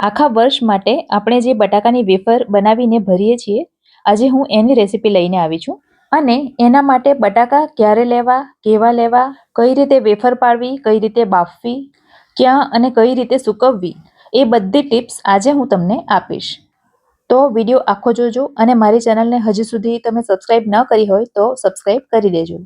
આખા વર્ષ માટે આપણે જે બટાકાની વેફર બનાવીને ભરીએ છીએ, આજે હું એની રેસીપી લઈને આવી છું. અને એના માટે બટાકા ક્યારે લેવા, કેવા લેવા, કઈ રીતે વેફર પાડવી, કઈ રીતે બાફવી, ક્યાં અને કઈ રીતે સૂકવવી, એ બધી ટિપ્સ આજે હું તમને આપીશ. તો વિડીયો આખો જોજો અને મારી ચેનલને હજી સુધી તમે સબસ્ક્રાઈબ ન કરી હોય તો સબસ્ક્રાઈબ કરી દેજો.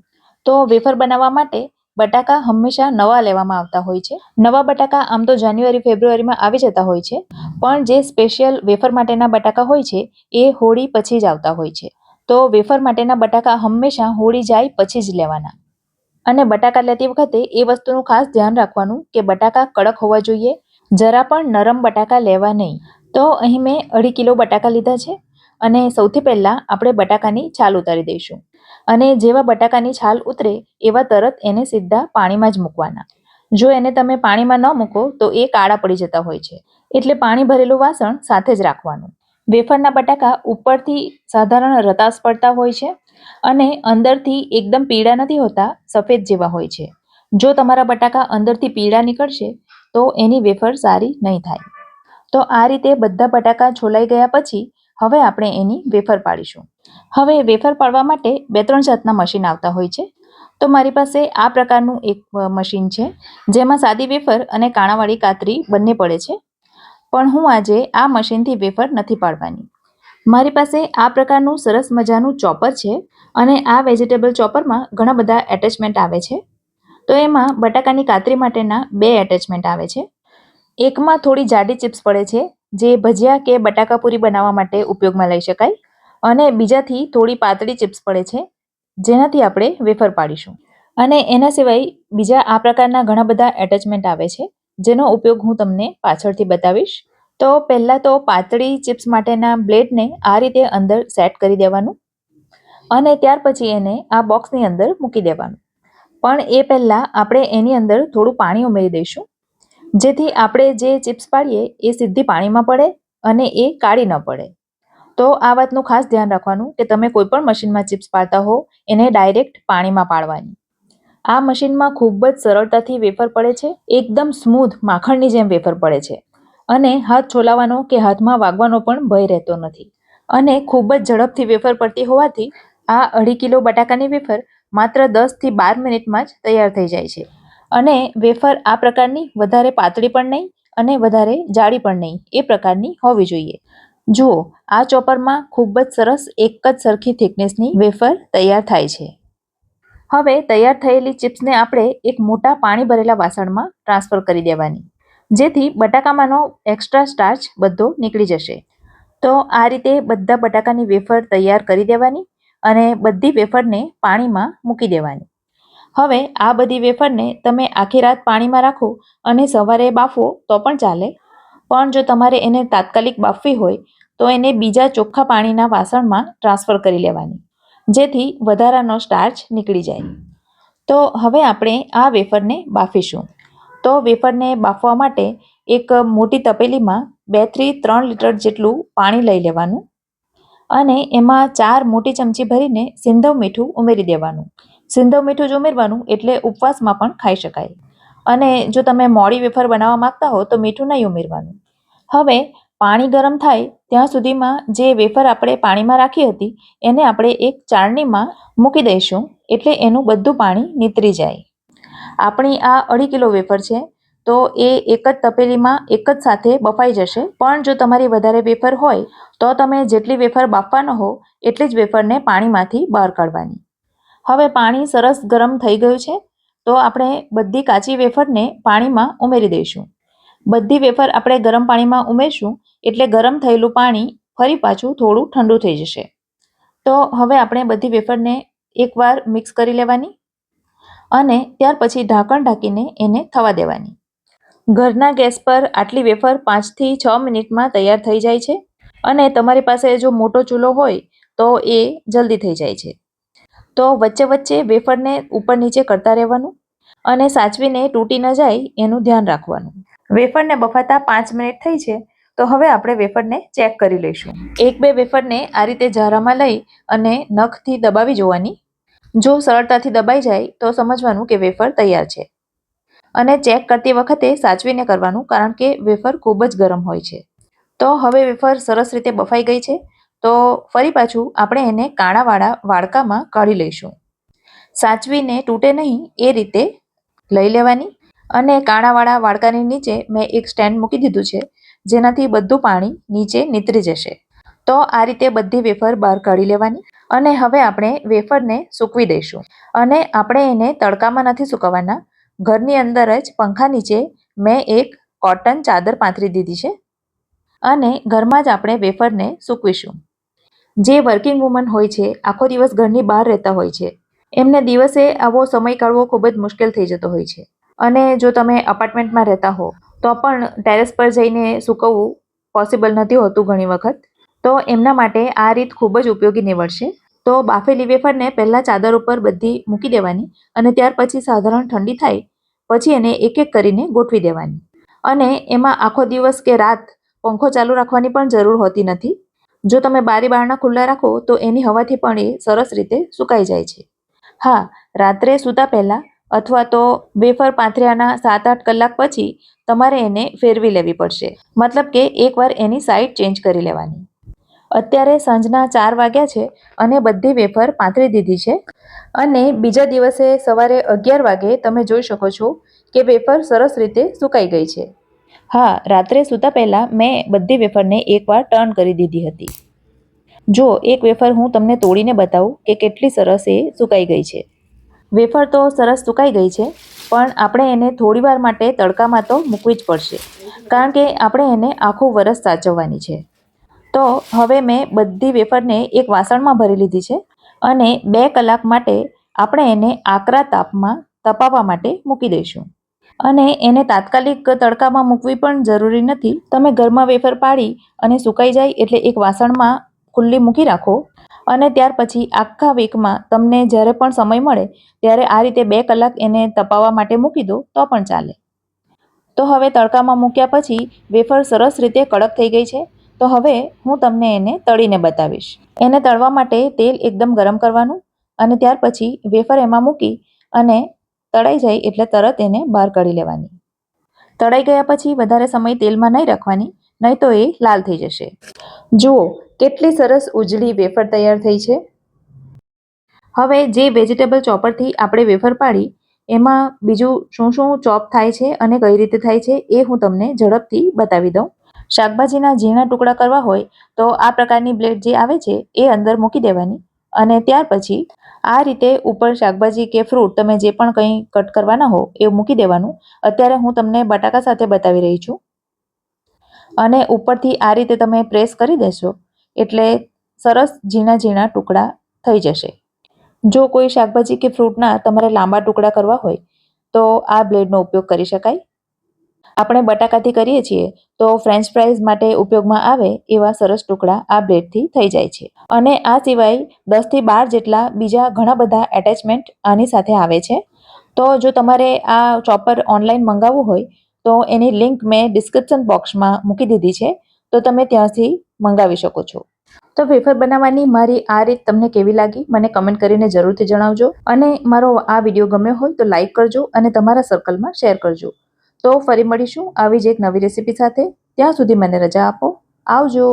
તો વેફર બનાવવા માટે બટાકા હંમેશા નવા લેવામાં આવતા હોય છે. નવા બટાકા આમ તો જાન્યુઆરી ફેબ્રુઆરીમાં આવી જતા હોય છે, પણ જે સ્પેશિયલ વેફર માટેના બટાકા હોય છે એ હોળી પછી જ આવતા હોય છે. તો વેફર માટેના બટાકા હંમેશા હોળી જાય પછી જ લેવાના. અને બટાકા લેતી વખતે એ વસ્તુનું ખાસ ધ્યાન રાખવાનું કે બટાકા કડક હોવા જોઈએ, જરા પણ નરમ બટાકા લેવા નહીં. તો અહીં મેં 2.5 કિલો બટાકા લીધા છે અને સૌથી પહેલાં આપણે બટાકાની છાલ ઉતારી દઈશું. અને જેવા બટાકાની છાલ ઉતરે એવા તરત એને સીધા પાણીમાં જ મૂકવાના. જો એને તમે પાણીમાં ન મૂકો તો એ કાળા પડી જતા હોય છે, એટલે પાણી ભરેલું વાસણ સાથે જ રાખવાનું. વેફરના બટાકા ઉપરથી સાધારણ રતાસ પડતા હોય છે અને અંદરથી એકદમ પીળા નથી હોતા, સફેદ જેવા હોય છે. જો તમારા બટાકા અંદરથી પીળા નીકળશે તો એની વેફર સારી નહીં થાય. તો આ રીતે બધા બટાકા છોલાઈ ગયા પછી હવે આપણે એની વેફર પાડીશું. હવે વેફર પાડવા માટે 2-3 જાતના મશીન આવતા હોય છે. તો મારી પાસે આ પ્રકારનું એક મશીન છે, જેમાં સાદી વેફર અને કાણાવાળી કાતરી બંને પડે છે. પણ હું આજે આ મશીનથી વેફર નથી પાડવાની. મારી પાસે આ પ્રકારનું સરસ મજાનું ચોપર છે અને આ વેજીટેબલ ચોપરમાં ઘણા બધા એટેચમેન્ટ આવે છે. તો એમાં બટાકાની કાતરી માટેના 2 એટેચમેન્ટ આવે છે. એકમાં થોડી જાડી ચિપ્સ પડે છે, જે ભજીયા કે બટાકા પૂરી બનાવવા માટે ઉપયોગમાં લઈ શકાય, અને બીજાથી થોડી પાતળી ચિપ્સ પડે છે, જેનાથી આપણે વેફર પાડીશું. અને એના સિવાય બીજા આ પ્રકારના ઘણા બધા એટેચમેન્ટ આવે છે, જેનો ઉપયોગ હું તમને પાછળથી બતાવીશ. તો પહેલાં તો પાતળી ચિપ્સ માટેના બ્લેડને આ રીતે અંદર સેટ કરી દેવાનું અને ત્યાર પછી એને આ બોક્સની અંદર મૂકી દેવાનું. પણ એ પહેલાં આપણે એની અંદર થોડું પાણી ઉમેરી દઈશું, જેથી આપણે જે ચિપ્સ પાડીએ એ સીધી પાણીમાં પડે અને એ કાળી ન પડે. તો આ વાતનું ખાસ ધ્યાન રાખવાનું કે તમે કોઈ પણ મશીનમાં ચિપ્સ પાડતા હો એને ડાયરેક્ટ પાણીમાં પાડવાની. આ મશીનમાં ખૂબ જ સરળતાથી વેફર પડે છે, એકદમ સ્મૂથ માખણની જેમ વેફર પડે છે અને હાથ છોલાવાનો કે હાથમાં વાગવાનો પણ ભય રહેતો નથી. અને ખૂબ જ ઝડપથી વેફર પડતી હોવાથી આ 2.5 કિલો બટાકાની વેફર માત્ર 10 થી 12 મિનિટમાં જ તૈયાર થઈ જાય છે. અને વેફર આ પ્રકારની વધારે પાતળી પણ નહીં અને વધારે જાડી પણ નહીં, એ પ્રકારની હોવી જોઈએ. જુઓ, આ ચોપરમાં ખૂબ જ સરસ એક જ સરખી થિકનેસની વેફર તૈયાર થાય છે. હવે તૈયાર થયેલી ચિપ્સને આપણે એક મોટા પાણી ભરેલા વાસણમાં ટ્રાન્સફર કરી દેવાની, જેથી બટાકામાંનો એક્સ્ટ્રા સ્ટાર્ચ બધો નીકળી જશે. તો આ રીતે બધા બટાકાની વેફર તૈયાર કરી દેવાની અને બધી વેફરને પાણીમાં મૂકી દેવાની. હવે આ બધી વેફરને તમે આખી રાત પાણીમાં રાખો અને સવારે બાફો તો પણ ચાલે, પણ જો તમારે એને તાત્કાલિક બાફવી હોય તો એને બીજા ચોખ્ખા પાણીના વાસણમાં ટ્રાન્સફર કરી લેવાની, જેથી વધારાનો સ્ટાર્ચ નીકળી જાય. તો હવે આપણે આ વેફરને બાફીશું. તો વેફરને બાફવા માટે એક મોટી તપેલીમાં 2 થી 3 લીટર જેટલું પાણી લઈ લેવાનું અને એમાં 4 મોટી ચમચી ભરીને સિંધવ મીઠું ઉમેરી દેવાનું. સિંધવ મીઠું જ ઉમેરવાનું એટલે ઉપવાસમાં પણ ખાઈ શકાય. અને જો તમે મોડી વેફર બનાવવા માંગતા હો તો મીઠું નહીં ઉમેરવાનું. હવે પાણી ગરમ થાય ત્યાં સુધીમાં જે વેફર આપણે પાણીમાં રાખી હતી એને આપણે એક ચાળણીમાં મૂકી દઈશું, એટલે એનું બધું પાણી નીતરી જાય. આપણી આ 2.5 કિલો વેફર છે, તો એ એક જ તપેલીમાં એક જ સાથે બફાઈ જશે. પણ જો તમારી વધારે વેફર હોય તો તમે જેટલી વેફર બાફવાનો હો એટલી જ વેફરને પાણીમાંથી બહાર કાઢવાની. હવે પાણી સરસ ગરમ થઈ ગયું છે, તો આપણે બધી કાચી વેફરને પાણીમાં ઉમેરી દઈશું. બધી વેફર આપણે ગરમ પાણીમાં ઉમેરશું એટલે ગરમ થયેલું પાણી ફરી પાછું થોડું ઠંડુ થઈ જશે. તો હવે આપણે બધી વેફરને એકવાર મિક્સ કરી લેવાની અને ત્યાર પછી ઢાંકણ ઢાંકીને એને થવા દેવાની. ઘરના ગેસ પર આટલી વેફર 5 થી 6 મિનિટમાં તૈયાર થઈ જાય છે અને તમારી પાસે જો મોટો ચૂલો હોય તો એ જલ્દી થઈ જાય છે. તો વચ્ચે વચ્ચે વેફરને ઉપર નીચે કરતા રહેવાનું અને સાચવીને તૂટી ન જાય એનું ધ્યાન રાખવાનું. વેફરને બફાતા 5 મિનિટ થઈ છે, તો હવે આપણે વેફરને ચેક કરી લઈશું. 1-2 વેફરને આ રીતે ઝારામાં લઈ અને નખથી દબાવી જોવાની. જો સરળતાથી દબાઈ જાય તો સમજવાનું કે વેફર તૈયાર છે. અને ચેક કરતી વખતે સાચવીને કરવાનું, કારણ કે વેફર ખૂબ જ ગરમ હોય છે. તો હવે વેફર સરસ રીતે બફાઈ ગઈ છે. તો ફરી પાછું આપણે એને કાણાવાળા વાડકામાં કાઢી લઈશું. સાચવીને તૂટે નહીં એ રીતે લઈ લેવાની. અને કાણાવાળા વાડકાની નીચે મેં એક સ્ટેન્ડ મૂકી દીધું છે, જેનાથી બધું પાણી નીચે નીતરી જશે. તો આ રીતે બધી વેફર બહાર કાઢી લેવાની. અને હવે આપણે વેફરને સૂકવી દઈશું. અને આપણે એને તડકામાં નથી સૂકવવાના. ઘરની અંદર જ પંખા નીચે મેં એક કોટન ચાદર પાથરી દીધી છે અને ઘરમાં જ આપણે વેફરને સૂકવીશું. જે વર્કિંગ વુમન હોય છે, આખો દિવસ ઘરની બહાર રહેતા હોય છે, એમને દિવસે આવો સમય કાઢવો ખૂબ જ મુશ્કેલ થઈ જતો હોય છે. અને જો તમે અપાર્ટમેન્ટમાં રહેતા હો તો પણ ટેરેસ પર જઈને સૂકવવું પોસિબલ નથી હોતું ઘણી વખત. તો એમના માટે આ રીત ખૂબ જ ઉપયોગી નીવડશે. તો બાફેલી વેફરને પહેલાં ચાદર ઉપર બધી મૂકી દેવાની અને ત્યાર પછી સાધારણ ઠંડી થાય પછી એને એક એક કરીને ગોઠવી દેવાની. અને એમાં આખો દિવસ કે રાત પંખો ચાલુ રાખવાની પણ જરૂર હોતી નથી. જો તમે બારી બારણા ખુલ્લા રાખો તો એની હવાથી પણ એ સરસ રીતે સુકાઈ જાય છે. હા, રાત્રે સૂતા પહેલાં અથવા તો વેફર પાથર્યાના 7-8 કલાક પછી તમારે એને ફેરવી લેવી પડશે. મતલબ કે એકવાર એની સાઈડ ચેન્જ કરી લેવાની. અત્યારે સાંજના 4 વાગ્યા છે અને બધી વેફર પાથરી દીધી છે. અને બીજા દિવસે સવારે 11 વાગે તમે જોઈ શકો છો કે વેફર સરસ રીતે સુકાઈ ગઈ છે. હા, રાત્રે સૂતા પહેલાં મેં બધી વેફરને એકવાર ટર્ન કરી દીધી હતી. જો એક વેફર હું તમને તોડીને બતાવું કે કેટલી સરસ એ સુકાઈ ગઈ છે. વેફર તો સરસ સુકાઈ ગઈ છે, પણ આપણે એને થોડીવાર માટે તડકામાં તો મૂકવી જ પડશે, કારણ કે આપણે એને આખું વરસ સાચવવાની છે. તો હવે મેં બધી વેફરને એક વાસણમાં ભરી લીધી છે અને 2 કલાક માટે આપણે એને આકરા તાપમાં તપાવવા માટે મૂકી દઈશું. અને એને તાત્કાલિક તડકામાં મૂકવી પણ જરૂરી નથી. તમે ઘરમાં વેફર પાડી અને સુકાઈ જાય એટલે એક વાસણમાં ખુલ્લી મૂકી રાખો અને ત્યાર પછી આખા વીકમાં તમને જ્યારે પણ સમય મળે ત્યારે આ રીતે 2 કલાક એને તપાવવા માટે મૂકી દો તો પણ ચાલે. તો હવે તડકામાં મૂક્યા પછી વેફર સરસ રીતે કડક થઈ ગઈ છે. તો હવે હું તમને એને તળીને બતાવીશ. એને તળવા માટે તેલ એકદમ ગરમ કરવાનું અને ત્યાર પછી વેફર એમાં મૂકી અને તળાઈ જાય એટલે તરત એને બહાર કાઢી લેવાની. તળાઈ ગયા પછી વધારે સમય તેલમાં નહીં રાખવાની, નહીં તો એ લાલ થઈ જશે. જુઓ કેટલી સરસ ઉજળી વેફર તૈયાર થઈ છે. હવે જે વેજીટેબલ ચોપરથી આપણે વેફર પાડી એમાં બીજું શું શું ચોપ થાય છે અને કઈ રીતે થાય છે એ હું તમને ઝડપથી બતાવી દઉં. શાકભાજીના ઝીણા ટુકડા કરવા હોય તો આ પ્રકારની બ્લેડ જે આવે છે એ અંદર મૂકી દેવાની અને ત્યાર પછી આ રીતે ઉપર શાકભાજી કે ફ્રૂટ તમે જે પણ કંઈ કટ કરવાના હો એ મૂકી દેવાનું. અત્યારે હું તમને બટાકા સાથે બતાવી રહી છું. અને ઉપરથી આ રીતે તમે પ્રેસ કરી દેશો એટલે સરસ ઝીણા ઝીણા ટુકડા થઈ જશે. જો કોઈ શાકભાજી કે ફ્રૂટના તમારે લાંબા ટુકડા કરવા હોય તો આ બ્લેડનો ઉપયોગ કરી શકાય. આપણે બટાકાથી કરીએ છીએ તો ફ્રેન્ચ ફ્રાઈઝ માટે ઉપયોગમાં આવે એવા સરસ ટુકડા આ બ્લેડથી થઈ જાય છે. અને આ સિવાય 10 થી 12 જેટલા બીજા ઘણા બધા એટેચમેન્ટ આની સાથે આવે છે. તો જો તમારે આ ચોપર ઓનલાઈન મંગાવવું હોય તો એની લિંક મેં ડિસ્ક્રિપ્શન બોક્સમાં મૂકી દીધી છે, તો તમે ત્યાંથી મંગાવી શકો છો. તો વેફર બનાવવાની મારી આ રીત તમને કેવી લાગી મને કમેન્ટ કરીને જરૂરથી જણાવજો. અને મારો આ વિડીયો ગમ્યો હોય તો લાઈક કરજો અને તમારા સર્કલમાં શેર કરજો. તો ફરી મળીશું આવી જ એક નવી રેસીપી સાથે. ત્યાં સુધી મને રજા આપો. આવજો.